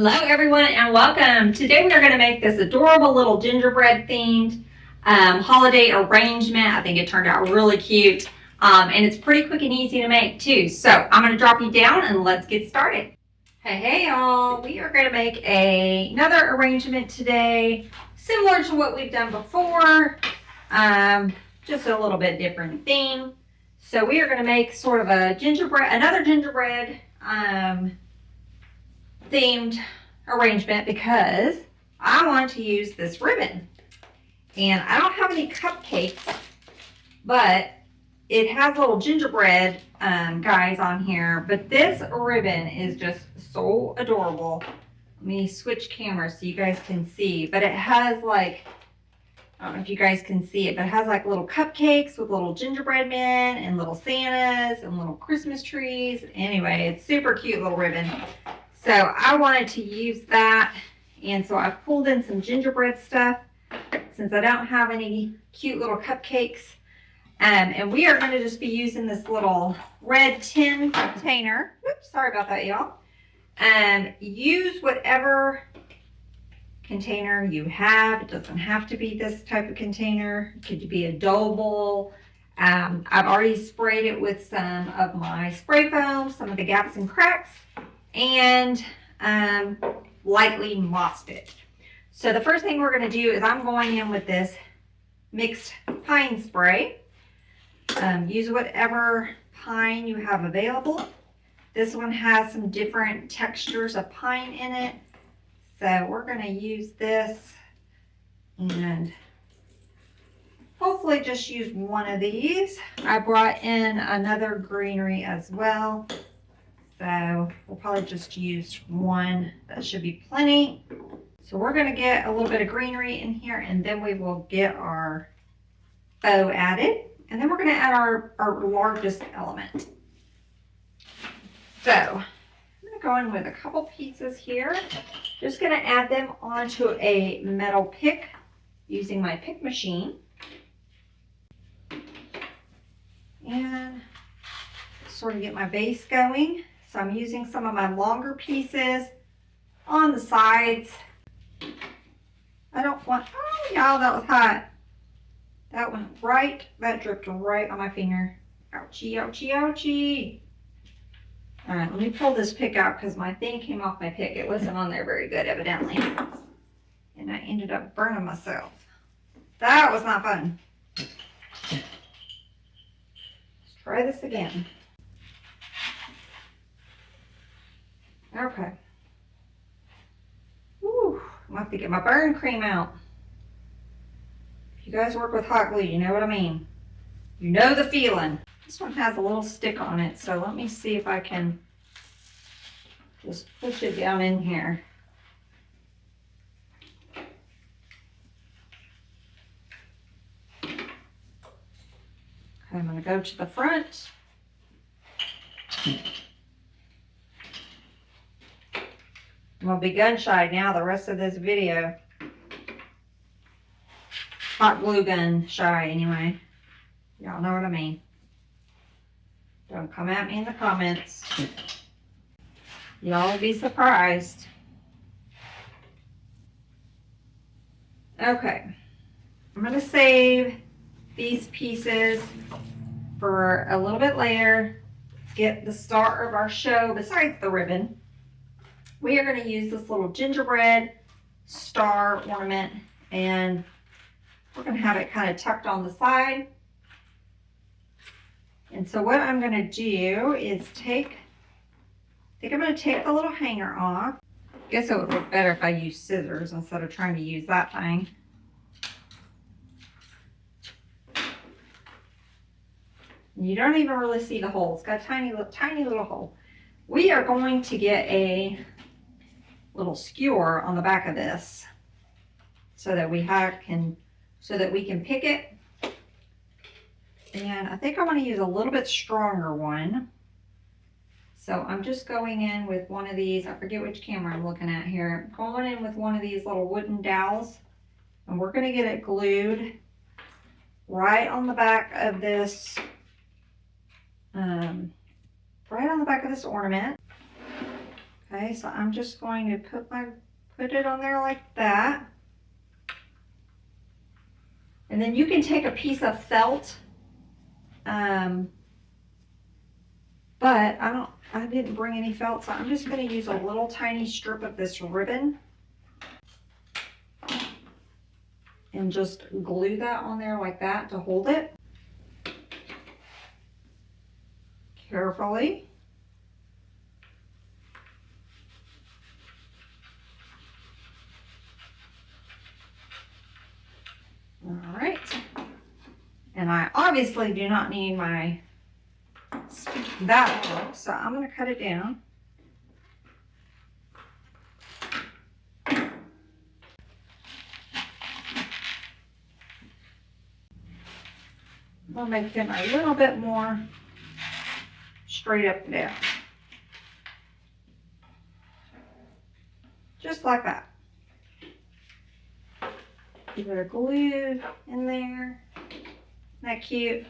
Hello everyone and welcome. Today we are going to make this adorable little gingerbread themed holiday arrangement. I think it turned out really cute and it's pretty quick and easy to make too. So I'm going to drop you down and let's get started. Hey y'all, we are going to make another arrangement today similar to what we've done before, just a little bit different theme. So we are going to make sort of a another gingerbread themed arrangement because I want to use this ribbon, and I don't have any cupcakes, but it has little gingerbread guys on here. But this ribbon is just so adorable. Let me switch cameras so you guys can see. But it has like, I don't know if you guys can see it, but it has like little cupcakes with little gingerbread men and little Santas and little Christmas trees. Anyway, it's super cute little ribbon. So I wanted to use that, and so I pulled in some gingerbread stuff since I don't have any cute little cupcakes. And we are going to just be using this little red tin container. Oops, sorry about that, y'all. Use whatever container you have. It doesn't have to be this type of container. It could be a dough bowl. I've already sprayed it with some of my spray foam, some of the gaps and cracks, and lightly mossed it. So the first thing we're going to do is I'm going in with this mixed pine spray. Use whatever pine you have available. This one has some different textures of pine in it. So we're going to use this and hopefully just use one of these. I brought in another greenery as well. So we'll probably just use one. That should be plenty. So we're going to get a little bit of greenery in here, and then we will get our bow added. And then we're going to add our largest element. So I'm going to go in with a couple pieces here. Just going to add them onto a metal pick using my pick machine. And sort of get my base going. So I'm using some of my longer pieces on the sides. I don't want, oh y'all, that was hot. That went right, that dripped right on my finger. Ouchie, ouchie, ouchie. All right, let me pull this pick out because my thing came off my pick. It wasn't on there very good, evidently. And I ended up burning myself. That was not fun. Let's try this again. Okay. Whew, I'm gonna have to get my burn cream out. If you guys work with hot glue, you know what I mean. You know the feeling. This one has a little stick on it, so let me see if I can just push it down in here. Okay, I'm gonna go to the front. I'm going to be gun shy now the rest of this video. Hot glue gun shy anyway. Y'all know what I mean. Don't come at me in the comments. Y'all will be surprised. Okay. I'm going to save these pieces for a little bit later. Let's get the star of our show besides the ribbon. We are going to use this little gingerbread star ornament, and we're going to have it kind of tucked on the side. And so what I'm going to do is I think I'm going to take the little hanger off. I guess it would look better if I used scissors instead of trying to use that thing. You don't even really see the hole. It's got a tiny little hole. We are going to get a little skewer on the back of this so that we can pick it. And I think I want to use a little bit stronger one. So I'm just going in with one of these. I forget which camera I'm looking at here. I'm going in with one of these little wooden dowels, and we're going to get it glued right on the back of this ornament. Okay, so I'm just going to put it on there like that. And then you can take a piece of felt, but I didn't bring any felt, so I'm just going to use a little tiny strip of this ribbon and just glue that on there like that to hold it carefully. All right, and I obviously do not need that long, so I'm going to cut it down. I'll make them a little bit more straight up and down. Just like that. Give it a glue in there. Isn't that cute?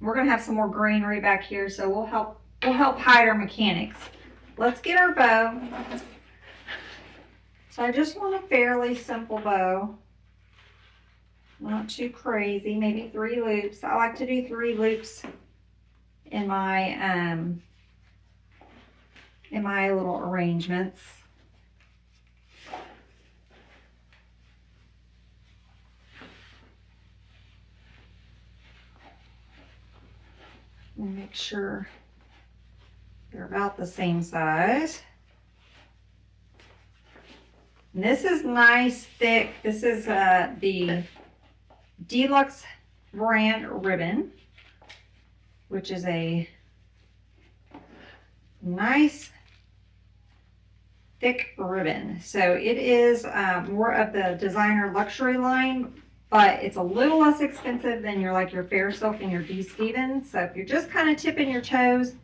We're gonna have some more greenery back here, so we'll help hide our mechanics. Let's get our bow. So I just want a fairly simple bow. Not too crazy, maybe 3 loops. I like to do 3 loops in my little arrangements. And make sure they're about the same size. And this is nice, thick. This is the Deluxe brand ribbon, which is a nice thick ribbon. So it is more of the designer luxury line, but it's a little less expensive than your Fair Silk and your D. Stevens. So if you're just kind of tipping your toes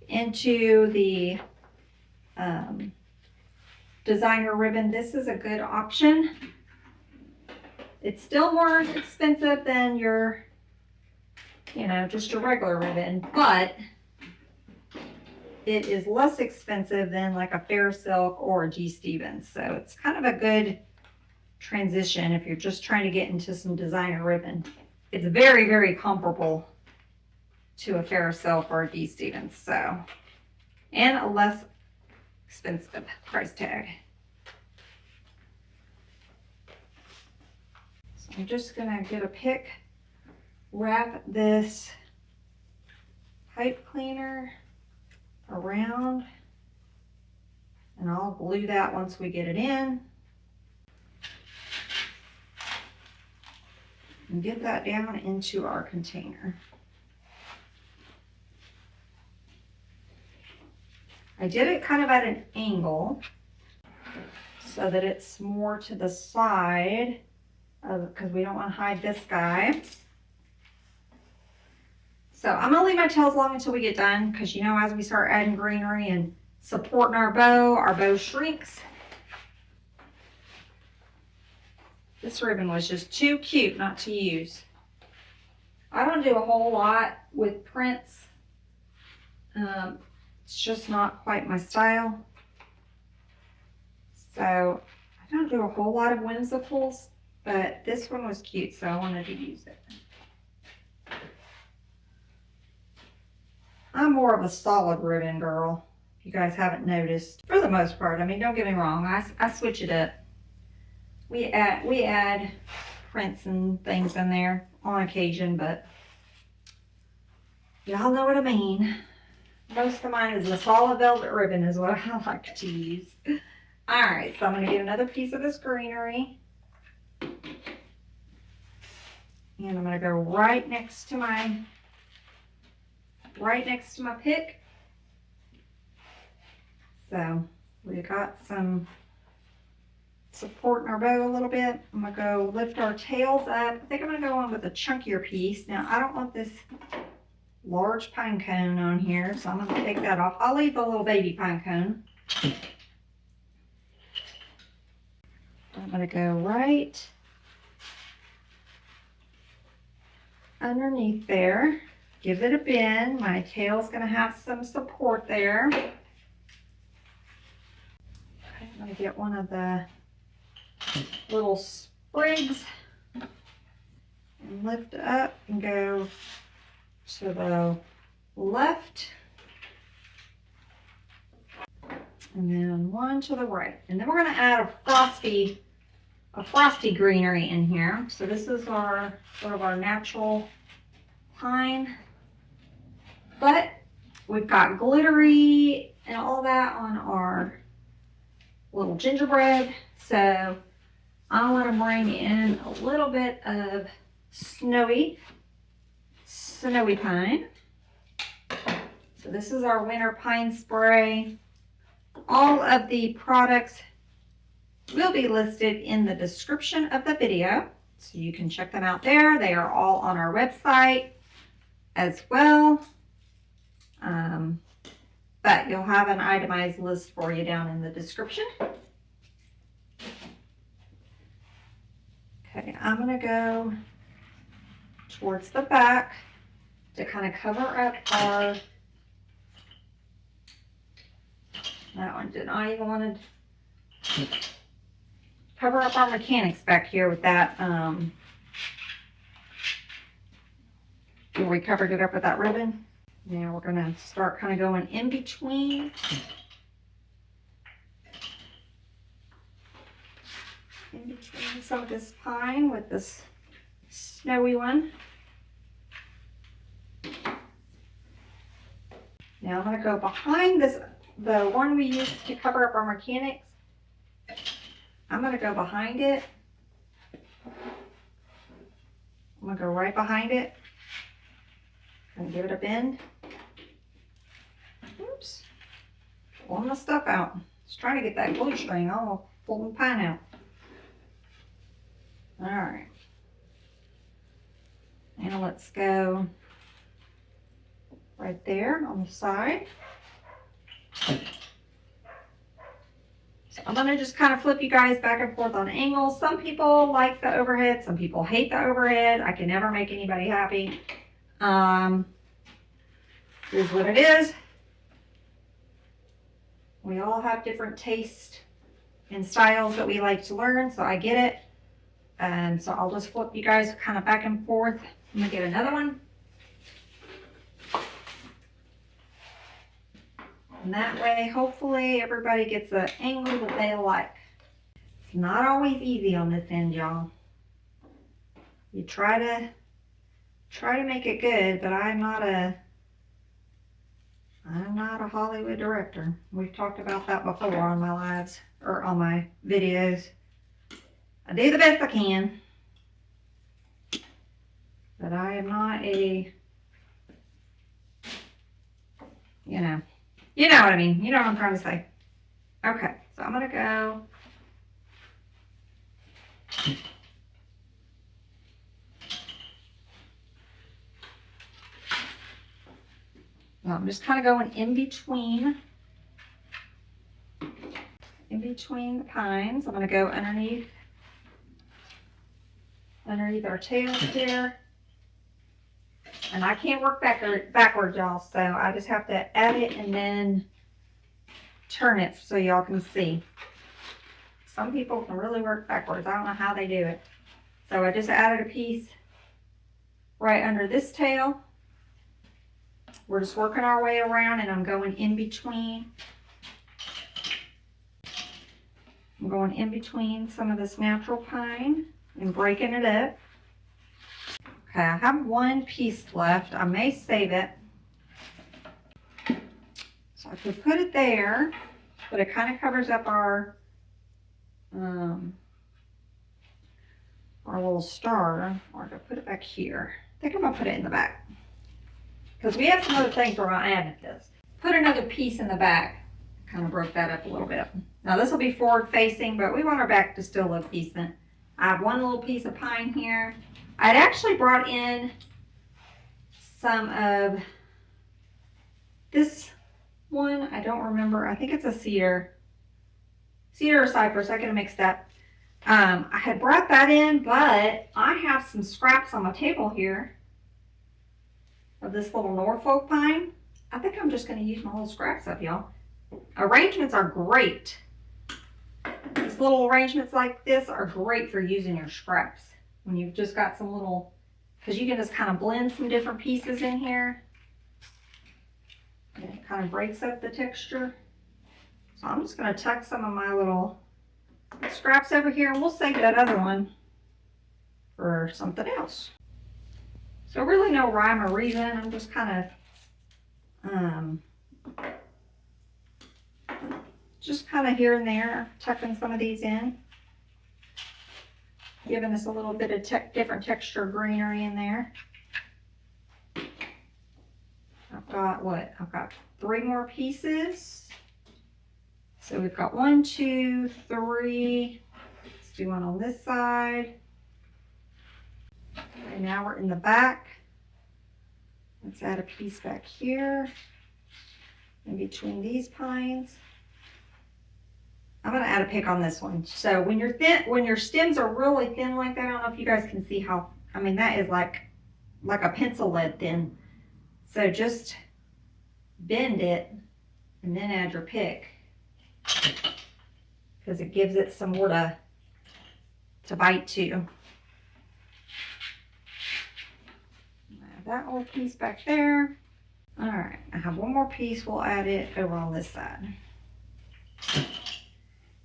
into the designer ribbon, this is a good option. It's still more expensive than your, just your regular ribbon, but it is less expensive than like a Fair Silk or a G. Stevens. So it's kind of a good transition if you're just trying to get into some designer ribbon. It's very, very comparable to a Fair Silk or a D. Stevens. So, and a less expensive price tag. I'm just gonna get a pick, wrap this pipe cleaner around, and I'll glue that once we get it in. And get that down into our container. I did it kind of at an angle so that it's more to the side, because we don't want to hide this guy. So I'm gonna leave my tails long until we get done, because as we start adding greenery and supporting our bow shrinks. This ribbon was just too cute not to use. I don't do a whole lot with prints. It's just not quite my style. So I don't do a whole lot of whimsicals. But this one was cute, so I wanted to use it. I'm more of a solid ribbon girl, if you guys haven't noticed. For the most part, don't get me wrong, I switch it up. We add prints and things in there on occasion, but y'all know what I mean. Most of mine is a solid velvet ribbon is what I like to use. All right, so I'm going to get another piece of this greenery. And I'm going to go right next to my pick. So we got some support in our bow a little bit. I'm going to go lift our tails up. I think I'm going to go on with a chunkier piece. Now I don't want this large pine cone on here, so I'm going to take that off. I'll leave the little baby pine cone. I'm going to go right underneath there, give it a bend. My tail's going to have some support there. to get one of the little sprigs and lift up and go to the left. And then one to the right. And then we're going to add a frosty greenery in here. So this is our sort of our natural pine. But we've got glittery and all that on our little gingerbread. So I want to bring in a little bit of snowy pine. So this is our winter pine spray. All of the products will be listed in the description of the video, so you can check them out there. They are all on our website as well. But you'll have an itemized list for you down in the description. Okay, I'm going to go towards the back to kind of cover up our, that one did not even want to cover up our mechanics back here with that, where we covered it up with that ribbon. Now we're going to start kind of going in between. Some of this pine with this snowy one. Now I'm going to go behind this, the one we used to cover up our mechanics. I'm going to go behind it. I'm going to go right behind it and give it a bend. Oops. Pulling the stuff out. Just trying to get that glue string. I'll pull the pine out. Alright. Now let's go right there on the side. So I'm going to just kind of flip you guys back and forth on angles. Some people like the overhead. Some people hate the overhead. I can never make anybody happy. Here's what it is. We all have different tastes and styles that we like to learn, so I get it. So I'll just flip you guys kind of back and forth. I'm going to get another one. And that way, hopefully, everybody gets the angle that they like. It's not always easy on this end, y'all. You try to make it good, but I'm not a Hollywood director. We've talked about that before on my lives or on my videos. I do the best I can, but I am not a, you know what I mean. You know what I'm trying to say. Okay, so I'm going to go. Well, I'm just kind of going in between the pines. I'm going to go underneath our tails here. And I can't work backwards, y'all, so I just have to add it and then turn it so y'all can see. Some people can really work backwards. I don't know how they do it. So I just added a piece right under this tail. We're just working our way around, and I'm going in between. I'm going in between some of this natural pine and breaking it up. Okay, I have one piece left. I may save it. So I could put it there, but it kind of covers up our little star. Or I could put it back here. I think I'm gonna put it in the back, because we have some other things we're gonna add to this. Put another piece in the back. Kind of broke that up a little bit. Now this will be forward facing, but we want our back to still look decent. I have one little piece of pine here. I'd actually brought in some of this one. I don't remember. I think it's a cedar or cypress. I get it mixed up. I had brought that in, but I have some scraps on my table here of this little Norfolk pine. I think I'm just going to use my little scraps up, y'all. Arrangements are great little arrangements like this are great for using your scraps. When you've just got some little, because you can just kind of blend some different pieces in here. And it kind of breaks up the texture. So I'm just going to tuck some of my little scraps over here, and we'll save that other one for something else. So really no rhyme or reason. I'm just kind of here and there tucking some of these in, giving us a little bit of different texture greenery in there. I've got 3 more pieces. So we've got 1, 2, 3. Let's do one on this side. And now we're in the back. Let's add a piece back here in between these pines. I'm going to add a pick on this one. So when your stems are really thin like that, I don't know if you guys can see how, I mean, that is like a pencil lead thin. So just bend it and then add your pick, because it gives it some more to bite to. Add that little piece back there. All right, I have 1 more piece. We'll add it over on this side.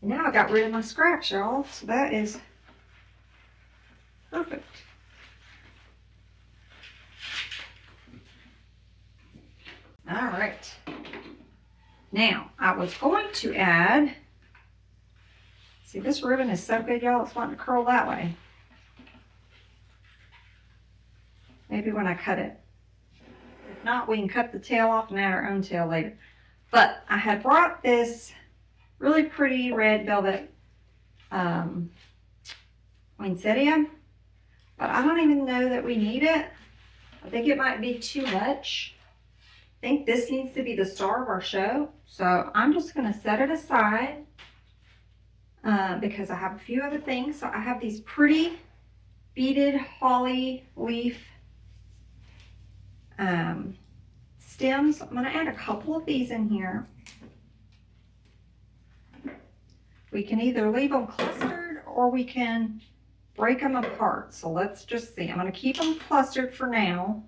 Now I got rid of my scraps, y'all, so that is perfect. All right. Now, I was going to add, see, this ribbon is so good, y'all, it's wanting to curl that way. Maybe when I cut it. If not, we can cut the tail off and add our own tail later. But I had brought this really pretty red velvet poinsettia, but I don't even know that we need it. I think it might be too much. I think this needs to be the star of our show, so I'm just going to set it aside because I have a few other things. So I have these pretty beaded holly leaf stems. I'm going to add a couple of these in here. We can either leave them clustered or we can break them apart. So let's just see. I'm going to keep them clustered for now.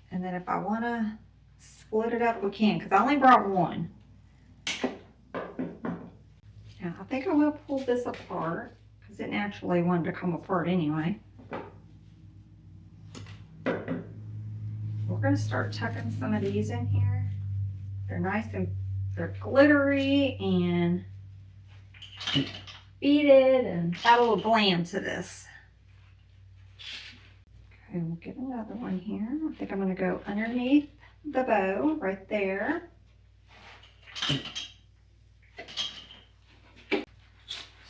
And then if I want to split it up, we can, because I only brought 1. Now, I think I will pull this apart because it naturally wanted to come apart anyway. We're going to start tucking some of these in here. They're nice and they're glittery and beaded and add a little glam to this. Okay, we'll get another one here. I think I'm going to go underneath the bow right there.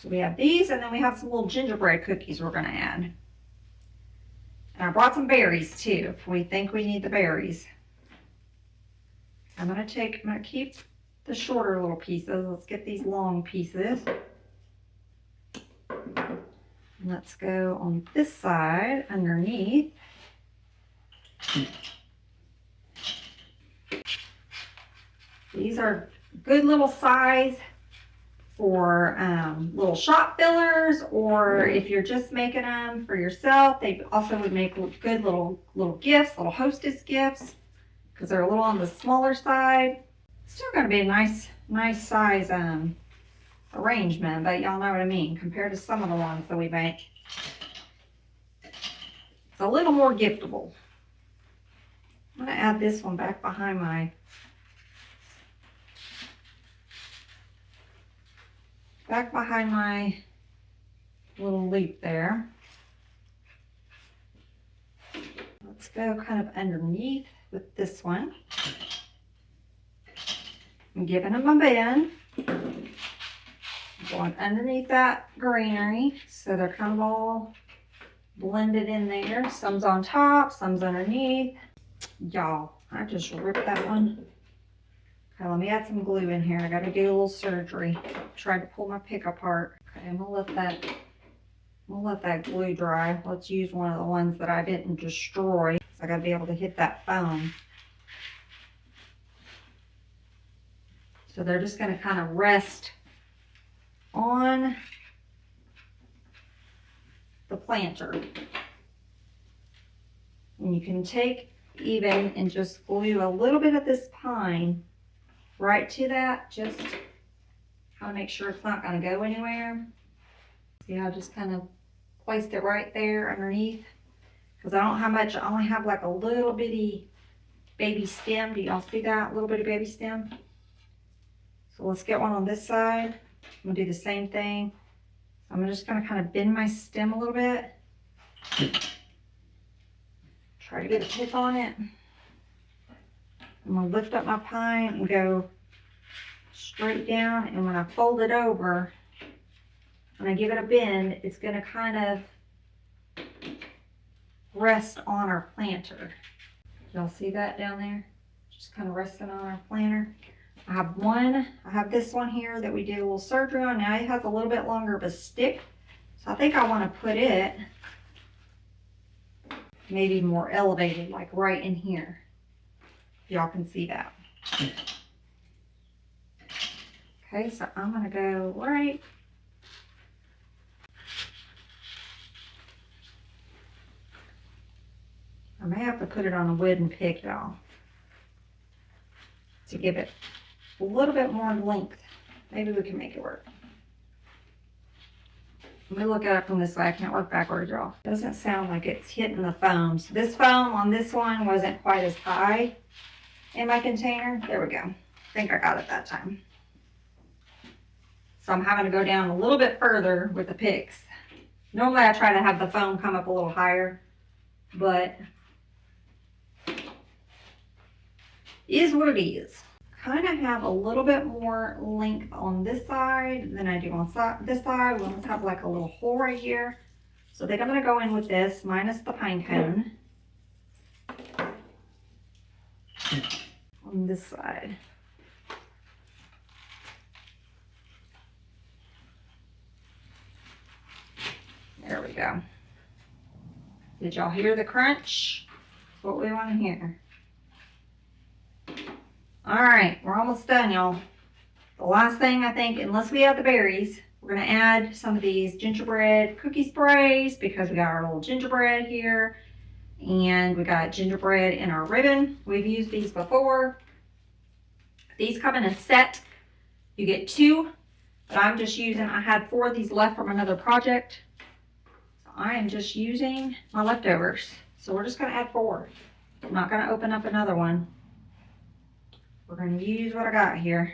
So we have these, and then we have some little gingerbread cookies we're going to add. And I brought some berries too, if we think we need the berries. I'm going to keep the shorter little pieces. Let's get these long pieces. Let's go on this side underneath. These are good little size for little shop fillers, or if you're just making them for yourself. They also would make good little gifts, little hostess gifts, because they're a little on the smaller side. Still going to be a nice size arrangement, but y'all know what I mean, compared to some of the ones that we make. It's a little more giftable. I'm going to add this one back behind my little loop there. Let's go kind of underneath with this one. I'm giving them a bend. Going underneath that greenery, so they're kind of all blended in there. Some's on top, some's underneath. Y'all, I just ripped that one. Okay, let me add some glue in here. I gotta do a little surgery. Tried to pull my pick apart. Okay, I'm gonna let that glue dry. Let's use one of the ones that I didn't destroy. So I gotta be able to hit that foam. So they're just going to kind of rest on the planter. And you can take even and just glue a little bit of this pine right to that. Just kind of make sure it's not going to go anywhere. See, I just kind of placed it right there underneath. Because I don't have much, I only have like a little bitty baby stem. Do y'all see that? A little bitty baby stem. So let's get one on this side. I'm going to do the same thing. I'm just going to kind of bend my stem a little bit. Try to get a tip on it. I'm going to lift up my pine and go straight down. And when I fold it over, when I give it a bend, it's going to kind of rest on our planter. Y'all see that down there? Just kind of resting on our planter. I have this one here that we did a little surgery on. Now it has a little bit longer of a stick. So I think I want to put it maybe more elevated, like right in here. Y'all can see that. Okay, so I'm going to go right. I may have to put it on a wooden pick, y'all, to give it a little bit more length. Maybe we can make it work. Let me look at it from this way. I can't work backwards, y'all. Doesn't sound like it's hitting the foam. So this foam on this one wasn't quite as high in my container. There we go. I think I got it that time. So I'm having to go down a little bit further with the picks. Normally I try to have the foam come up a little higher, but is what it is. Kind of have a little bit more length on this side than I do on this side. We'll have like a little hole right here. So I think I'm going to go in with this minus the pine cone on this side. There we go. Did y'all hear the crunch? That's what we want to hear. All right, we're almost done, y'all. The last thing I think, unless we have the berries, we're gonna add some of these gingerbread cookie sprays because we got our little gingerbread here and we got gingerbread in our ribbon. We've used these before. These come in a set. You get 2, but I'm just using, I had 4 of these left from another project. So I am just using my leftovers. So we're just gonna add 4. I'm not gonna open up another one. We're going to use what I got here.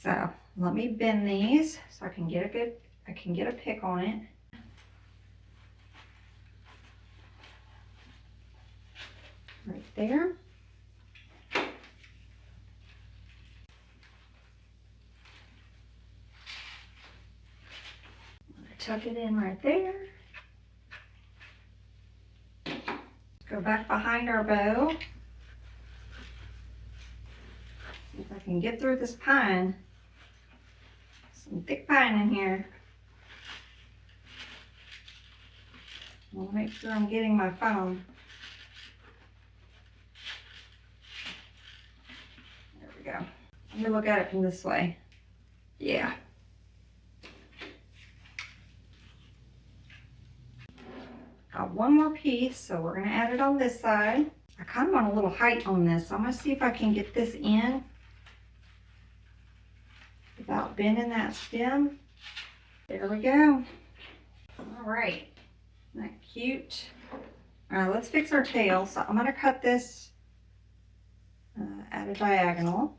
So let me bend these so I can get a pick on it. Right there. Tuck it in right there. Go back behind our bow. If I can get through this pine, some thick pine in here. I'll make sure I'm getting my foam. There we go. Let me look at it from this way. Yeah. Got one more piece, so we're going to add it on this side. I kind of want a little height on this, so I'm going to see if I can get this in without bending that stem. There we go. All right, isn't that cute? All right, let's fix our tail. So I'm going to cut this at a diagonal.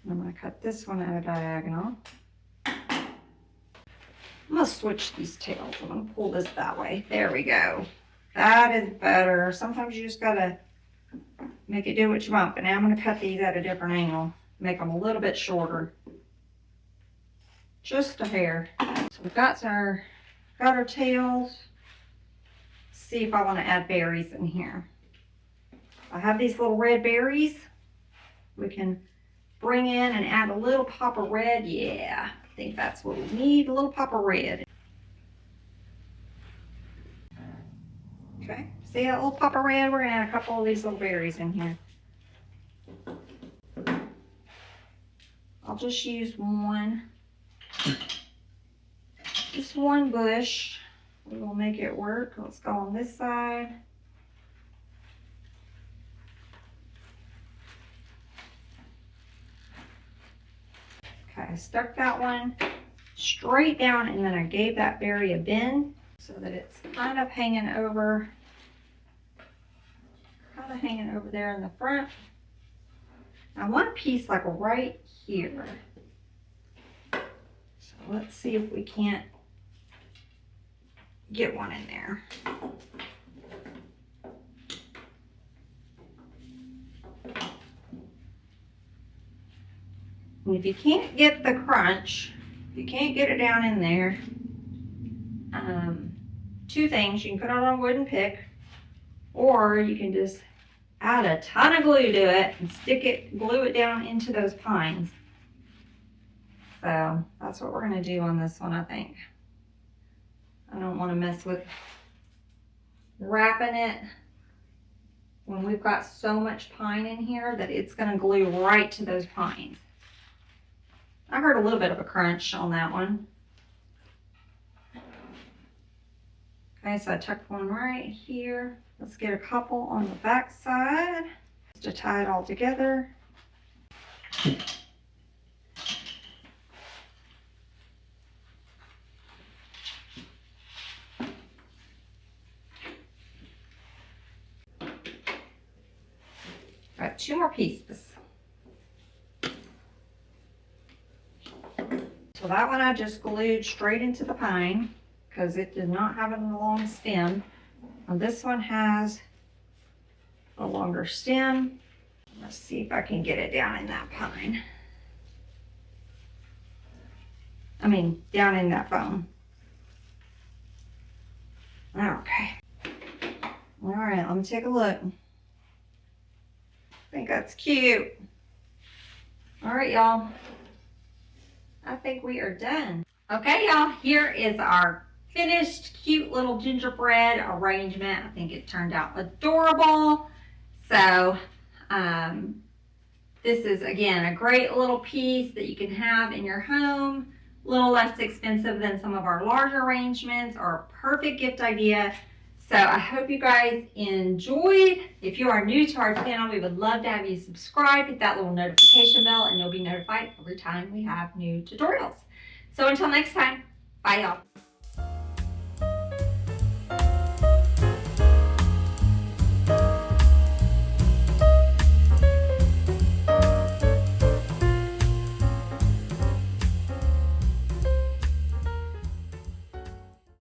I'm going to cut this one at a diagonal. I'm going to switch these tails. I'm going to pull this that way. There we go. That is better. Sometimes you just got to make it do what you want. But now I'm going to cut these at a different angle. Make them a little bit shorter. Just a hair. So we've got our tails. See if I want to add berries in here. I have these little red berries. We can bring in and add a little pop of red. Yeah, I think that's what we need. A little pop of red. Okay, see that little pop of red? We're going to add a couple of these little berries in here. I'll just use one. Just one bush. We will make it work. Let's go on this side. Okay, I stuck that one straight down, and then I gave that berry a bend so that it's kind of hanging over there in the front. I want a piece like right here. So let's see if we can't get one in there. And if you can't get the crunch, if you can't get it down in there, two things: you can put it on a wooden pick, or you can just add a ton of glue to it and glue it down into those pines. So that's what we're gonna do on this one, I think. I don't want to mess with wrapping it when we've got so much pine in here that it's gonna glue right to those pines. I heard a little bit of a crunch on that one. Okay, so I tucked one right here. Let's get a couple on the back side just to tie it all together. Got two more pieces. So that one I just glued straight into the pine because it did not have a long stem. Now this one has a longer stem. Let's see if I can get it down in that pine. Down in that foam. Okay. All right, let me take a look. I think that's cute. All right, y'all. I think we are done. Okay, y'all, here is our finished cute little gingerbread arrangement. I think it turned out adorable. So this is, again, a great little piece that you can have in your home. A little less expensive than some of our larger arrangements, or a perfect gift idea. So I hope you guys enjoyed. If you are new to our channel, we would love to have you subscribe, hit that little notification bell, and you'll be notified every time we have new tutorials. So until next time, bye y'all.